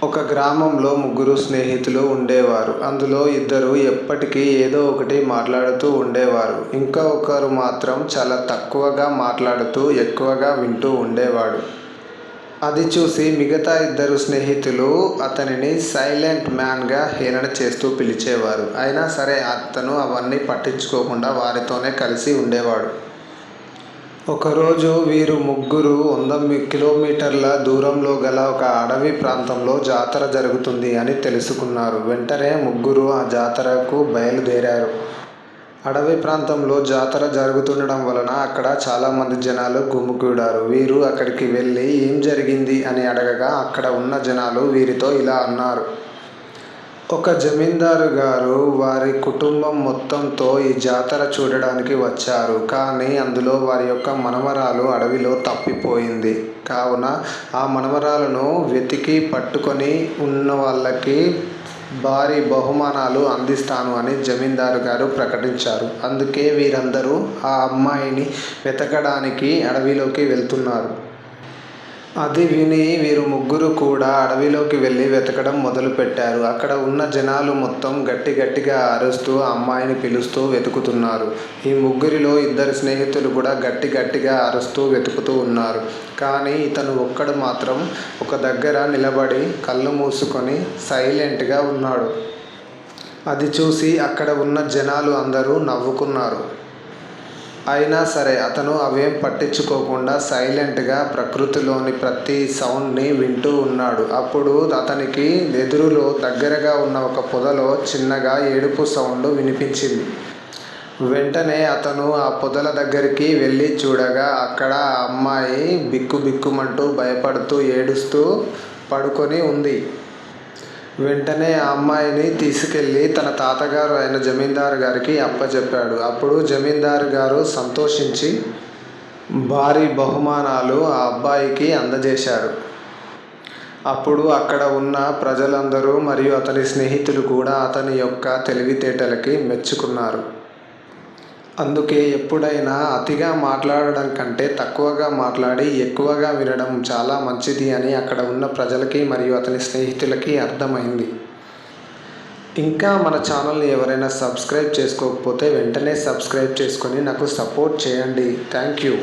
ఒక గ్రామంలో ముగ్గురు స్నేహితులు ఉండేవారు. అందులో ఇద్దరు ఎప్పటికీ ఏదో ఒకటి మాట్లాడుతూ ఉండేవారు. ఇంకా ఒకరు మాత్రం చాలా తక్కువగా మాట్లాడుతూ ఎక్కువగా వింటూ ఉండేవాడు. అది చూసి మిగతా ఇద్దరు స్నేహితులు అతనిని సైలెంట్ మ్యాన్గా హేళన చేస్తూ పిలిచేవారు. అయినా సరే అతను అవన్నీ పట్టించుకోకుండా వారితోనే కలిసి ఉండేవాడు. ఒకరోజు వీరు ముగ్గురు 100 కిలోమీటర్ల దూరంలో గల ఒక అడవి ప్రాంతంలో జాతర జరుగుతుంది అని తెలుసుకున్నారు. వెంటనే ముగ్గురు ఆ జాతరకు బయలుదేరారు. అడవి ప్రాంతంలో జాతర జరుగుతుండడం వలన అక్కడ చాలామంది జనాలు గుమిగూడారు. వీరు అక్కడికి వెళ్ళి ఏం జరిగింది అని అడగగా అక్కడ ఉన్న జనాలు వీరితో ఇలా అన్నారు. ఒక జమీందారు గారు వారి కుటుంబం మొత్తంతో ఈ జాతర చూడడానికి వచ్చారు. కానీ అందులో వారి యొక్క మనవరాలు అడవిలో తప్పిపోయింది. కావున ఆ మనవరాలను వెతికి పట్టుకొని ఉన్న వాళ్ళకి భారీ బహుమానాలు అందిస్తాను అని జమీందారు గారు ప్రకటించారు. అందుకే వీరందరూ ఆ అమ్మాయిని వెతకడానికి అడవిలోకి వెళ్తున్నారు. అది విని వీరు ముగ్గురు కూడా అడవిలోకి వెళ్ళి వెతకడం మొదలుపెట్టారు. అక్కడ ఉన్న జనాలు మొత్తం గట్టిగా అరుస్తూ ఆ అమ్మాయిని పిలుస్తూ వెతుకుతున్నారు. ఈ ముగ్గురిలో ఇద్దరు స్నేహితులు కూడా గట్టిగా అరుస్తూ వెతుకుతూ ఉన్నారు. కానీ ఇతను ఒక్కడు మాత్రం ఒక దగ్గర నిలబడి కళ్ళు మూసుకొని సైలెంట్గా ఉన్నాడు. అది చూసి అక్కడ ఉన్న జనాలు అందరూ నవ్వుకున్నారు. అయినా సరే అతను అవేం పట్టించుకోకుండా సైలెంట్గా ప్రకృతిలోని ప్రతి సౌండ్ని వింటూ ఉన్నాడు. అప్పుడు అతనికి ఎదురులో దగ్గరగా ఉన్న ఒక పొదలో చిన్నగా ఏడుపు సౌండ్ వినిపించింది. వెంటనే అతను ఆ పొదల దగ్గరికి వెళ్ళి చూడగా అక్కడ ఆ అమ్మాయి బిక్కుమంటూ భయపడుతూ ఏడుస్తూ పడుకొని ఉంది. వెంటనే ఆ అమ్మాయిని తీసుకెళ్ళి తన తాతగారు అయిన జమీందారు గారికి అప్పచెప్పాడు. అప్పుడు జమీందారు గారు సంతోషించి భారీ బహుమానాలు ఆ అబ్బాయికి అందజేశారు. అప్పుడు అక్కడ ఉన్న ప్రజలందరూ మరియు అతని స్నేహితులు కూడా అతని యొక్క తెలివితేటలకి మెచ్చుకున్నారు. అందుకే ఎప్పుడైనా అతిగా మాట్లాడడం కంటే తక్కువగా మాట్లాడి ఎక్కువగా వినడం చాలా మంచిది అని అక్కడ ఉన్న ప్రజలకి మరియు అతని స్నేహితులకి అర్థమైంది. ఇంకా మన ఛానల్ని ఎవరైనా సబ్స్క్రైబ్ చేసుకోకపోతే వెంటనే సబ్స్క్రైబ్ చేసుకొని నాకు సపోర్ట్ చేయండి. Thank you.